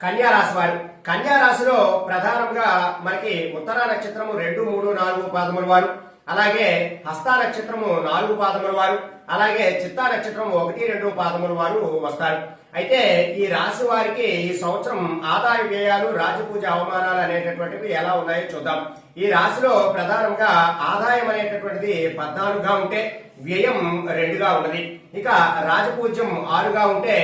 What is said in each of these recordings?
కన్యా రాశి వారు. కన్యా రాశిలో ప్రధానంగా మనకి ఉత్తర నక్షత్రము 2, 3, 4 పాదముల వారు, అలాగే హస్త నక్షత్రము 4 పాదముల వారు, అలాగే చిత్తా నక్షత్రం 1, 2 పాదముల వారు వస్తారు. అయితే ఈ రాశి వారికి ఈ సంవత్సరం ఆదాయ వ్యయాలు, రాజపూజ అవమానాలు అనేటటువంటివి ఎలా ఉన్నాయో చూద్దాం. ఈ రాశిలో ప్రధానంగా ఆదాయం అనేటటువంటిది 14గా ఉంటే వ్యయం 2గా ఉన్నది. ఇక రాజపూజ్యం 6గా ఉంటే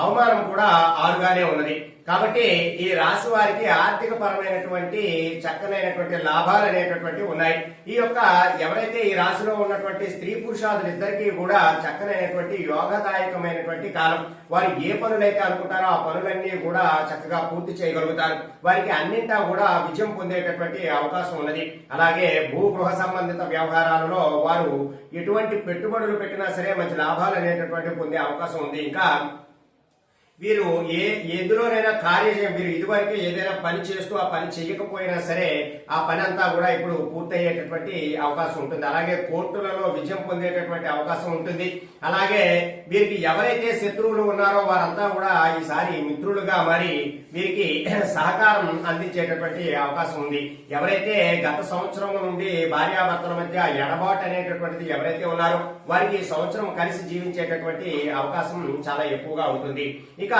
అవమానం కూడా 6గానే ఉన్నది. కాబట్టి ఈ రాశి వారికి ఆర్థిక పరమైనటువంటి చక్కనైనటువంటి లాభాలు అనేటటువంటివి ఉన్నాయి. ఈ యొక్క ఎవరైతే ఈ రాశిలో ఉన్నటువంటి స్త్రీ పురుషాదులిద్దరికీ కూడా చక్కనైనటువంటి యోగదాయకమైనటువంటి కాలం. వారు ఏ పనులైతే అనుకుంటారో ఆ పనులన్నీ కూడా చక్కగా పూర్తి చేయగలుగుతారు. వారికి అన్నింటా కూడా విజయం పొందేటటువంటి అవకాశం ఉన్నది. అలాగే భూగృహ సంబంధిత వ్యవహారాలలో వారు ఎటువంటి పెట్టుబడులు పెట్టినా సరే మంచి లాభాలు అనేటటువంటి పొందే అవకాశం ఉంది. ఇంకా వీరు ఎందులోనైనా వీరు ఇదివరకే ఏదైనా పని చేస్తూ ఆ పని చేయకపోయినా సరే ఆ పని అంతా కూడా ఇప్పుడు పూర్తయ్యేటటువంటి అవకాశం ఉంటుంది. అలాగే కోర్టులలో విజయం పొందేటటువంటి అవకాశం ఉంటుంది. అలాగే వీరికి ఎవరైతే శత్రువులు ఉన్నారో వారంతా కూడా ఈసారి మిత్రులుగా మరి వీరికి సహకారం అందించేటటువంటి అవకాశం ఉంది. ఎవరైతే గత సంవత్సరం నుండి భార్యాభర్తల మధ్య ఎడబాటు అనేటటువంటిది ఎవరైతే ఉన్నారో వారికి ఈ సంవత్సరం కలిసి జీవించేటటువంటి అవకాశం చాలా ఎక్కువగా ఉంటుంది. ఇక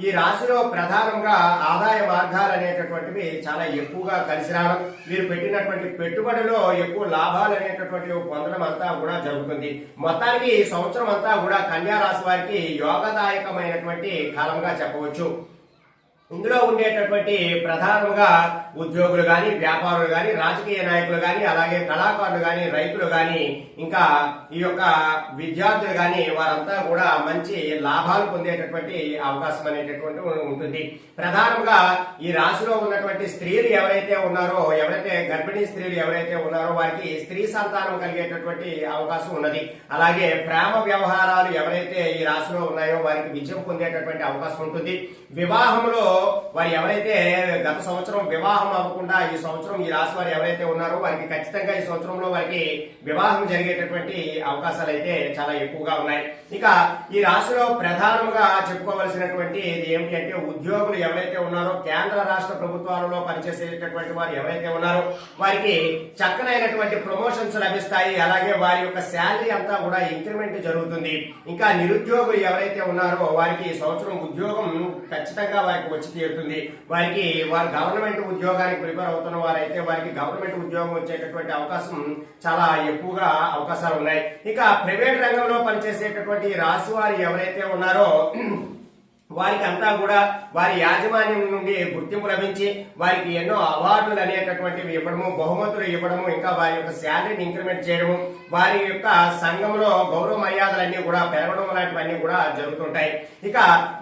ఈ రాశిలో ప్రధానంగా ఆదాయ మార్గాలు అనేటటువంటివి చాలా ఎక్కువగా కలిసి రావడం, వీరు పెట్టినటువంటి పెట్టుబడిలో ఎక్కువ లాభాలు అనేటటువంటివి పొందడం అంతా కూడా జరుగుతుంది. మొత్తానికి ఈ సంవత్సరం అంతా కూడా కన్యా రాశి వారికి యోగదాయకమైనటువంటి కాలంగా చెప్పవచ్చు. ఇందులో ఉండేటటువంటి ప్రధానంగా ఉద్యోగులు గాని, వ్యాపారులు గాని, రాజకీయ నాయకులు గాని, అలాగే కళాకారులు గాని, రైతులు గాని, ఇంకా ఈ యొక్క విద్యార్థులు గాని వారంతా కూడా మంచి లాభాలు పొందేటటువంటి అవకాశం అనేటటువంటి ఉంటుంది. ప్రధానంగా ఈ రాశిలో ఉన్నటువంటి స్త్రీలు ఎవరైతే ఉన్నారో, ఎవరైతే గర్భిణీ స్త్రీలు ఎవరైతే ఉన్నారో వారికి స్త్రీ సంతానం కలిగేటటువంటి అవకాశం ఉన్నది. అలాగే ప్రేమ వ్యవహారాలు ఎవరైతే ఈ రాశిలో ఉన్నాయో వారికి విజయం పొందేటటువంటి అవకాశం ఉంటుంది. వివాహంలో వారు ఎవరైతే గత సంవత్సరం వివాహం అవ్వకుండా ఈ సంవత్సరం ఈ రాశి వారు ఎవరైతే ఉన్నారో వారికి ఖచ్చితంగా ఈ సంవత్సరంలో వారికి వివాహం జరిగేటటువంటి అవకాశాలు అయితే చాలా ఎక్కువగా ఉన్నాయి. ఇక ఈ రాశిలో ప్రధానంగా చెప్పుకోవలసినటువంటి ఏమిటి అంటే ఉద్యోగులు ఎవరైతే ఉన్నారో, కేంద్ర రాష్ట్ర ప్రభుత్వాలలో పనిచేసేటటువంటి వారు ఎవరైతే ఉన్నారో వారికి చక్కనైనటువంటి ప్రమోషన్స్ లభిస్తాయి. అలాగే వారి యొక్క శాలరీ అంతా కూడా ఇంక్రిమెంట్ జరుగుతుంది. ఇంకా నిరుద్యోగులు ఎవరైతే ఉన్నారో వారికి ఈ సంవత్సరం ఉద్యోగం ఖచ్చితంగా వారికి వచ్చి తీరుతుంది. వారు గవర్నమెంట్ ఉద్యోగానికి ప్రిపేర్ అవుతున్న వారైతే వారికి గవర్నమెంట్ ఉద్యోగం వచ్చేటటువంటి అవకాశం చాలా ఎక్కువగా అవకాశాలు ఉన్నాయి. ఇక ప్రైవేట్ రంగంలో పనిచేసేటటువంటి రాశి వారు ఎవరైతే ఉన్నారో వారికి అంతా కూడా వారి యాజమాన్యం నుండి గుర్తింపు లభించి వారికి ఎన్నో అవార్డులు అనేటటువంటివి ఇవ్వడము, బహుమతులు ఇవ్వడము, ఇంకా వారి యొక్క శాలరీని ఇంక్రిమెంట్ చేయడము, వారి యొక్క సంఘంలో గౌరవ మర్యాదలన్నీ కూడా పెరగడం లాంటివన్నీ కూడా జరుగుతుంటాయి. ఇక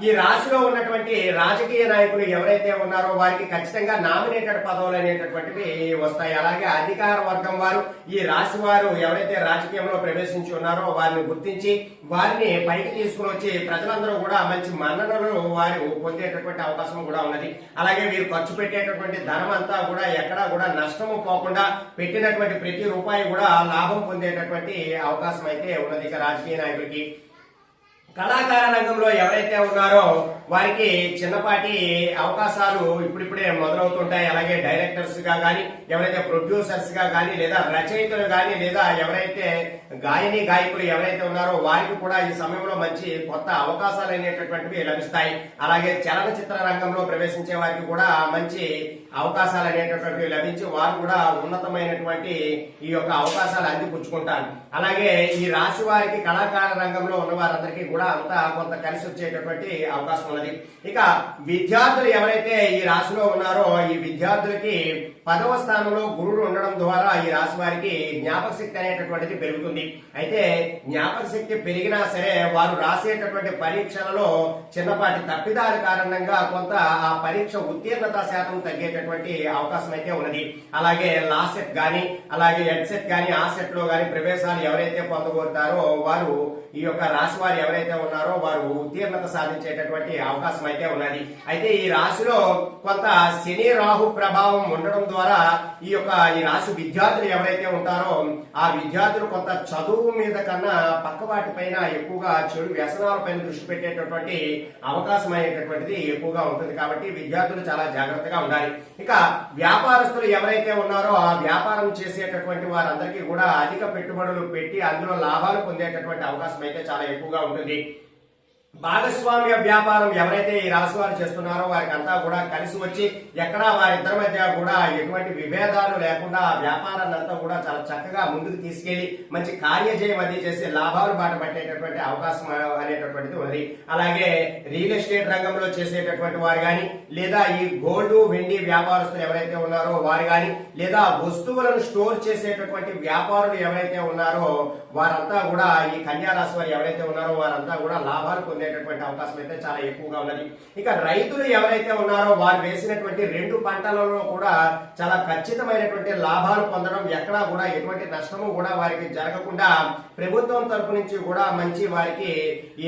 ఈ రాశిలో ఉన్నటువంటి రాజకీయ నాయకులు ఎవరైతే ఉన్నారో వారికి ఖచ్చితంగా నామినేటెడ్ పదవులు అనేటటువంటివి వస్తాయి. అలాగే అధికార వర్గం వారు ఈ రాశి వారు ఎవరైతే రాజకీయంలో ప్రవేశించి ఉన్నారో వారిని గుర్తించి వారిని పైకి తీసుకుని వచ్చి ప్రజలందరూ కూడా మంచి మన్ననలు వారు పొందేటటువంటి అవకాశం కూడా ఉన్నది. అలాగే వీరు ఖర్చు పెట్టేటటువంటి ధనం అంతా కూడా ఎక్కడా కూడా నష్టము పోకుండా పెట్టినటువంటి ప్రతి రూపాయి కూడా లాభం పొందేటటువంటి అవకాశం అయితే ఉన్నది. ఇక రాజకీయ నాయకులకి కళాకార రంగంలో ఎవరైతే ఉన్నారో వారికి చిన్నపాటి అవకాశాలు ఇప్పుడిప్పుడే మొదలవుతుంటాయి. అలాగే డైరెక్టర్స్ గా గాని, ఎవరైతే ప్రొడ్యూసర్స్ గా గాని, లేదా రచయితలు గాని, లేదా ఎవరైతే గాయకులు ఎవరైతే ఉన్నారో వారికి కూడా ఈ సమయంలో మంచి కొత్త అవకాశాలు అనేటటువంటివి లభిస్తాయి. అలాగే చలనచిత్ర రంగంలో ప్రవేశించే వారికి కూడా మంచి అవకాశాలు అనేటటువంటివి లభించి వారు కూడా ఉన్నతమైనటువంటి ఈ యొక్క అవకాశాలు అందిపుచ్చుకుంటారు. అలాగే ఈ రాశి వారికి కళాకార రంగంలో ఉన్న వారందరికీ కూడా అంతా కొంత కలిసి వచ్చేటటువంటి అవకాశం ఉన్నది. ఇక విద్యార్థులు ఎవరైతే ఈ రాశిలో ఉన్నారో ఈ విద్యార్థులకి 10వ స్థానంలో గురుడు ఉండడం ద్వారా ఈ రాశి వారికి జ్ఞాపక శక్తి అనేటటువంటిది పెరుగుతుంది. అయితే జ్ఞాపక శక్తి పెరిగినా సరే వారు రాసేటటువంటి పరీక్షలలో చిన్నపాటి తప్పిదాల కారణంగా కొంత ఆ పరీక్ష ఉత్తీర్ణత శాతం తగ్గేటటువంటి అవకాశం అయితే ఉన్నది. అలాగే లాసెట్ గాని, అలాగే ఎడ్సెట్ గాని, ఆ సెట్ లో గాని ప్రవేశాలు ఎవరైతే పొందగోరుతారో వారు ఈ యొక్క రాశి వారు ఎవరైతే ఉన్నారో వారు ఉత్తీర్ణత సాధించేటటువంటి అవకాశం అయితే ఉన్నది. అయితే ఈ రాశిలో కొంత శని రాహు ప్రభావం ఉండడం ద్వారా ఈ రాశి విద్యార్థులు ఎవరైతే ఉంటారో ఆ విద్యార్థులు కొంత చదువు మీద కన్నా పక్క వాటిపైన ఎక్కువగా చెడు వ్యసనాల పైన దృష్టి పెట్టేటటువంటి అవకాశం అనేటటువంటిది ఎక్కువగా ఉంటుంది. కాబట్టి విద్యార్థులు చాలా జాగ్రత్తగా ఉండాలి. ఇక వ్యాపారస్తులు ఎవరైతే ఉన్నారో ఆ వ్యాపారం చేసేటటువంటి వారందరికీ కూడా అధిక పెట్టుబడులు పెట్టి అందులో లాభాలు పొందేటటువంటి అవకాశం అయితే చాలా ఎక్కువగా ఉంటుంది. భాగస్వామ్య వ్యాపారం ఎవరైతే ఈ రాశి వారు చేస్తున్నారో వారికి అంతా కూడా కలిసి వచ్చి ఎక్కడా వారిద్దరి మధ్య కూడా ఎటువంటి విభేదాలు లేకుండా ఆ వ్యాపారాన్ని అంతా కూడా చాలా చక్కగా ముందుకు తీసుకెళ్లి మంచి కార్యజయం అది చేసి లాభాలు బాట పట్టేటటువంటి అవకాశం అనేటటువంటిది ఉంది. అలాగే రియల్ ఎస్టేట్ రంగంలో చేసేటటువంటి వారు కానీ, లేదా ఈ గోల్డ్ వెండి వ్యాపారస్తులు ఎవరైతే ఉన్నారో వారు కానీ, లేదా వస్తువులను స్టోర్ చేసేటటువంటి వ్యాపారులు ఎవరైతే ఉన్నారో వారంతా కూడా ఈ కన్యా రాశి వారు ఎవరైతే ఉన్నారో వారంతా కూడా లాభాలు పొందేటటువంటి అవకాశం అయితే చాలా ఎక్కువగా ఉన్నది. ఇక రైతులు ఎవరైతే ఉన్నారో వారు వేసినటువంటి 2 పంటలలో కూడా చాలా ఖచ్చితమైనటువంటి లాభాలు పొందడం, ఎక్కడా కూడా ఎటువంటి నష్టము కూడా వారికి జరగకుండా ప్రభుత్వం తరపు నుంచి కూడా మంచి వారికి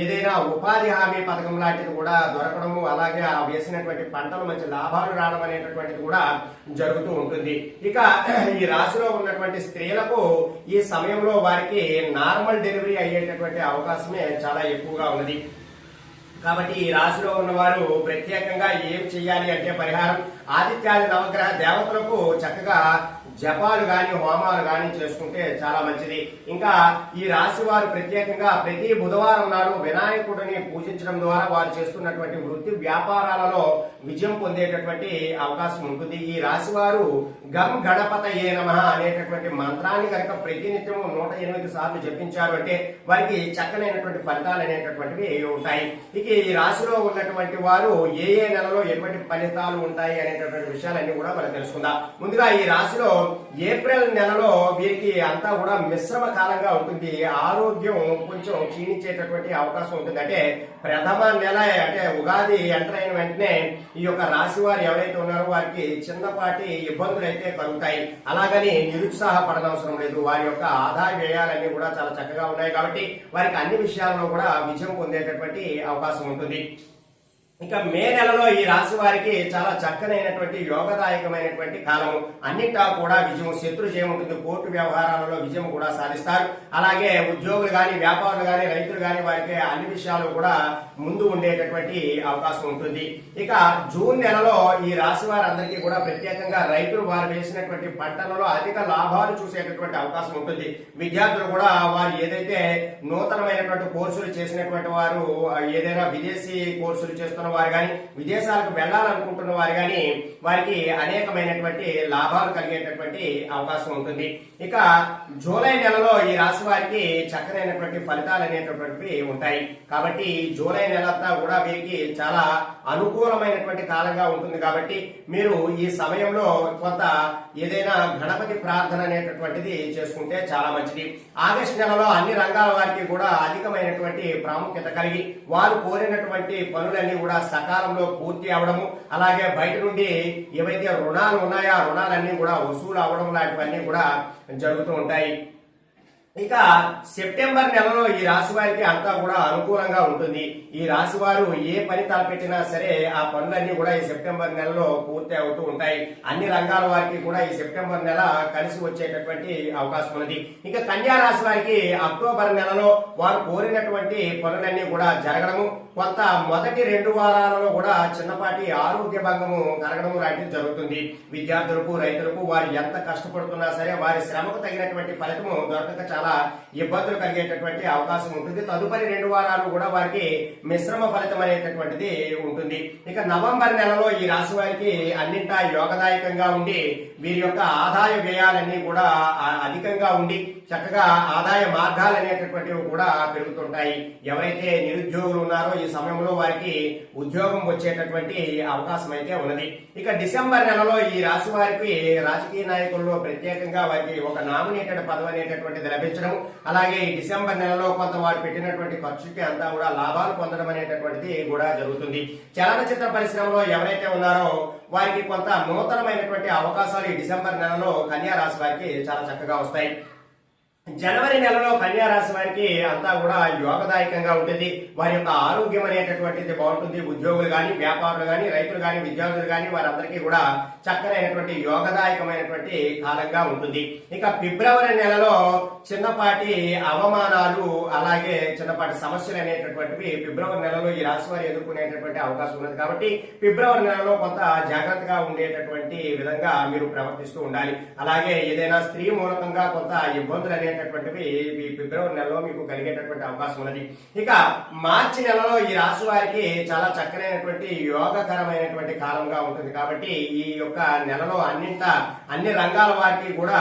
ఏదైనా ఉపాధి హామీ పథకం లాంటిది కూడా దొరకడము, అలాగే ఆ వేసినటువంటి పంటలు మంచి లాభాలు రావడం అనేటటువంటిది కూడా జరుగుతూ ఉంటుంది. ఇక ఈ రాశిలో ఉన్నటువంటి స్త్రీలకు ఈ సమయంలో వారికి నార్మల్ డెలివరీ అయ్యేటటువంటి అవకాశమే చాలా ఎక్కువగా ఉన్నది. కాబట్టి ఈ రాశిలో ఉన్నవారు ప్రత్యేకంగా ఏం చెయ్యాలి అంటే పరిహారం ఆదిత్యాది నవగ్రహ దేవతలకు చక్కగా జపాలు గాని హోమాలు గాని చేసుకుంటే చాలా మంచిది. ఇంకా ఈ రాశి వారు ప్రత్యేకంగా ప్రతి బుధవారం నాడు వినాయకుడిని పూజించడం ద్వారా వారు చేస్తున్నటువంటి వృత్తి వ్యాపారాలలో విజయం పొందేటటువంటి అవకాశం ఉంటుంది. ఈ రాశి వారు గం గణపతయే నమః అనేటటువంటి మంత్రాన్ని కనుక ప్రతినిత్యం 108 సార్లు జపించారు అంటే వారికి చక్కనైనటువంటి ఫలితాలు అనేటటువంటివి ఉంటాయి. ఇక ఈ రాశిలో ఉన్నటువంటి వారు ఏ నెలలో ఎటువంటి ఫలితాలు ఉంటాయి అనేటటువంటి విషయాలన్నీ కూడా మనం తెలుసుకుందాం. ముందుగా ఈ రాశిలో ఏప్రిల్ నెలలో వీరికి అంతా కూడా మిశ్రమ కాలంగా ఉంటుంది. ఆరోగ్యం కొంచెం క్షీణించేటటువంటి అవకాశం ఉంటుంది. అంటే ప్రథమ నెల అంటే ఉగాది ఎంటర్ అయిన వెంటనే ఈ యొక్క రాశి వారు ఎవరైతే ఉన్నారో వారికి చిన్నపాటి ఇబ్బందులు అయితే కలుగుతాయి. అలాగని నిరుత్సాహపడనవసరం లేదు. వారి యొక్క ఆదాయ వ్యయాలన్నీ కూడా చాలా చక్కగా ఉన్నాయి కాబట్టి వారికి అన్ని విషయాల్లో కూడా విజయం పొందేటటువంటి అవకాశం ఉంటుంది. ఇక మే నెలలో ఈ రాశి వారికి చాలా చక్కనైనటువంటి యోగదాయకమైనటువంటి కాలము. అన్నింటా కూడా విజయం, శత్రు జయం ఉంటుంది. కోర్టు వ్యవహారాలలో విజయం కూడా సాధిస్తారు. అలాగే ఉద్యోగులు గాని, వ్యాపారులు గాని, రైతులు గాని వారికి అన్ని విషయాలు కూడా ముందు ఉండేటటువంటి అవకాశం ఉంటుంది. ఇక జూన్ నెలలో ఈ రాశి వారందరికీ కూడా ప్రత్యేకంగా రైతులు వారు వేసినటువంటి పంటలలో అధిక లాభాలు చూసేటటువంటి అవకాశం ఉంటుంది. విద్యార్థులు కూడా వారు ఏదైతే నూతనమైనటువంటి కోర్సులు చేసినటువంటి వారు ఏదైనా విదేశీ కోర్సులు చేస్తున్న వారు కానీ, విదేశాలకు వెళ్లాలనుకుంటున్న వారు కానీ వారికి అనేకమైనటువంటి లాభాలు కలిగేటటువంటి అవకాశం ఉంటుంది. ఇక జూలై నెలలో ఈ రాశి వారికి చక్కనైనటువంటి ఫలితాలు అనేటటువంటివి ఉంటాయి. కాబట్టి జూలై నెలంతా కూడా వీరికి చాలా అనుకూలమైనటువంటి కాలంగా ఉంటుంది. కాబట్టి మీరు ఈ సమయంలో కొంత ఏదైనా గణపతి ప్రార్థన అనేటటువంటిది చేసుకుంటే చాలా మంచిది. ఆగస్టు నెలలో అన్ని రంగాల వారికి కూడా అధికమైనటువంటి ప్రాముఖ్యత కలిగి వారు కోరినటువంటి పనులన్నీ కూడా సకాలంలో పూర్తి అవడము, అలాగే బయట నుండి ఏవైతే రుణాలు ఉన్నాయో ఆ రుణాలన్నీ కూడా వసూలు అవడం లాంటివన్నీ కూడా జరుగుతూ ఉంటాయి. ఇక సెప్టెంబర్ నెలలో ఈ రాశి వారికి అంతా కూడా అనుకూలంగా ఉంటుంది. ఈ రాశి వారు ఏ పని తలపెట్టినా సరే ఆ పనులన్నీ కూడా ఈ సెప్టెంబర్ నెలలో పూర్తి అవుతూ ఉంటాయి. అన్ని రంగాల వారికి కూడా ఈ సెప్టెంబర్ నెల కలిసి వచ్చేటటువంటి అవకాశం ఉన్నది. ఇక కన్యా రాశి వారికి అక్టోబర్ నెలలో వారు కోరినటువంటి పనులన్నీ కూడా జరగడము, కొంత మొదటి 2 వారాలలో కూడా చిన్నపాటి ఆరోగ్య భంగము కలగడము లాంటిది జరుగుతుంది. విద్యార్థులకు, రైతులకు వారు ఎంత కష్టపడుతున్నా సరే వారి శ్రమకు తగినటువంటి ఫలితము దొరకక చాలా ఇబ్బందులు కలిగేటటువంటి అవకాశం ఉంటుంది. తదుపరి 2 వారాలు కూడా వారికి మిశ్రమ ఫలితం అనేటటువంటిది ఉంటుంది. ఇక నవంబర్ నెలలో ఈ రాశి వారికి అన్నింటా యోగదాయకంగా ఉండి వీరి యొక్క ఆదాయ వ్యయాలన్నీ కూడా అధికంగా ఉండి చక్కగా ఆదాయ మార్గాలు అనేటటువంటివి కూడా పెరుగుతుంటాయి. ఎవరైతే నిరుద్యోగులు ఉన్నారో ఈ సమయంలో వారికి ఉద్యోగం వచ్చేటటువంటి అవకాశం అయితే ఉన్నది. ఇక డిసెంబర్ నెలలో ఈ రాశి వారికి రాజకీయ నాయకుల్లో ప్రత్యేకంగా వారికి ఒక నామినేటెడ్ పదవి అనేటటువంటిది లభించడం, అలాగే ఈ డిసెంబర్ నెలలో కొంత వారు పెట్టినటువంటి ఖర్చుకి అంతా కూడా లాభాలు పొందడం అనేటటువంటిది కూడా జరుగుతుంది. చలనచిత్ర పరిశ్రమలో ఎవరైతే ఉన్నారో వారికి కొంత నూతనమైనటువంటి అవకాశాలు ఈ డిసెంబర్ నెలలో కన్యా రాశి వారికి చాలా చక్కగా వస్తాయి. జనవరి నెలలో కన్యా రాశి వారికి అంతా కూడా యోగదాయకంగా ఉంటుంది. వారి యొక్క ఆరోగ్యం అనేటటువంటిది బాగుంటుంది. ఉద్యోగులు గాని, వ్యాపారులు గాని, రైతులు గాని, విద్యార్థులు గాని వారందరికీ కూడా చక్కనైనటువంటి యోగదాయకమైనటువంటి కాలంగా ఉంటుంది. ఇక ఫిబ్రవరి నెలలో చిన్నపాటి అవమానాలు అలాగే చిన్నపాటి సమస్యలు అనేటటువంటివి ఫిబ్రవరి నెలలో ఈ రాశి వారు ఎదుర్కొనేటటువంటి అవకాశం ఉన్నది. కాబట్టి ఫిబ్రవరి నెలలో కొంత జాగ్రత్తగా ఉండేటటువంటి విధంగా మీరు ప్రవర్తిస్తూ ఉండాలి. అలాగే ఏదైనా స్త్రీ మూలకంగా కొంత ఇబ్బందులు అనేటటువంటివి ఈ ఫిబ్రవరి నెలలో మీకు కలిగేటటువంటి అవకాశం ఉన్నది. ఇక మార్చి నెలలో ఈ రాశి వారికి చాలా చక్కనైనటువంటి యోగకరమైనటువంటి కాలంగా ఉంటుంది. కాబట్టి ఈ యొక్క నెలలో అన్ని రంగాల వారికి కూడా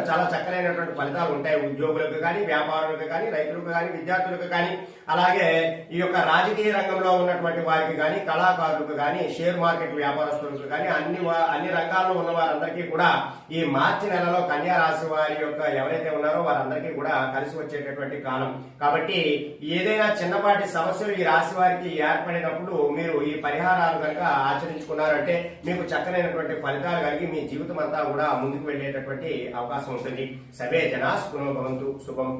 చాలా చక్కనైనటువంటి ఫలితాలు ఉంటాయి. ఉద్యోగులకు కానీ, వ్యాపారులకు కానీ, రైతులకు కానీ, విద్యార్థులకు కానీ, అలాగే ఈ యొక్క రాజకీయ రంగంలో ఉన్నటువంటి వారికి కానీ, కళాకారులకు కానీ, షేర్ మార్కెట్ వ్యాపారస్తులకు కానీ అన్ని రంగాల్లో ఉన్న వారందరికీ కూడా ఈ మార్చి నెలలో కన్యా రాశి వారి యొక్క ఎవరైతే ఉన్నారో వారందరికీ కూడా కలిసి వచ్చేటటువంటి కాలం. కాబట్టి ఏదైనా చిన్నపాటి సమస్యలు ఈ రాశి వారికి ఏర్పడినప్పుడు మీరు ఈ పరిహారాలు కనుక ఆచరించుకున్నారంటే మీకు చక్కనైనటువంటి ఫలితాలు కలిగి మీ జీవితం అంతా కూడా ముందుకు వెళ్ళేటటువంటి అవకాశం ఉంటుంది. సర్వే జనా సుఖినో భవంతు. శుభం.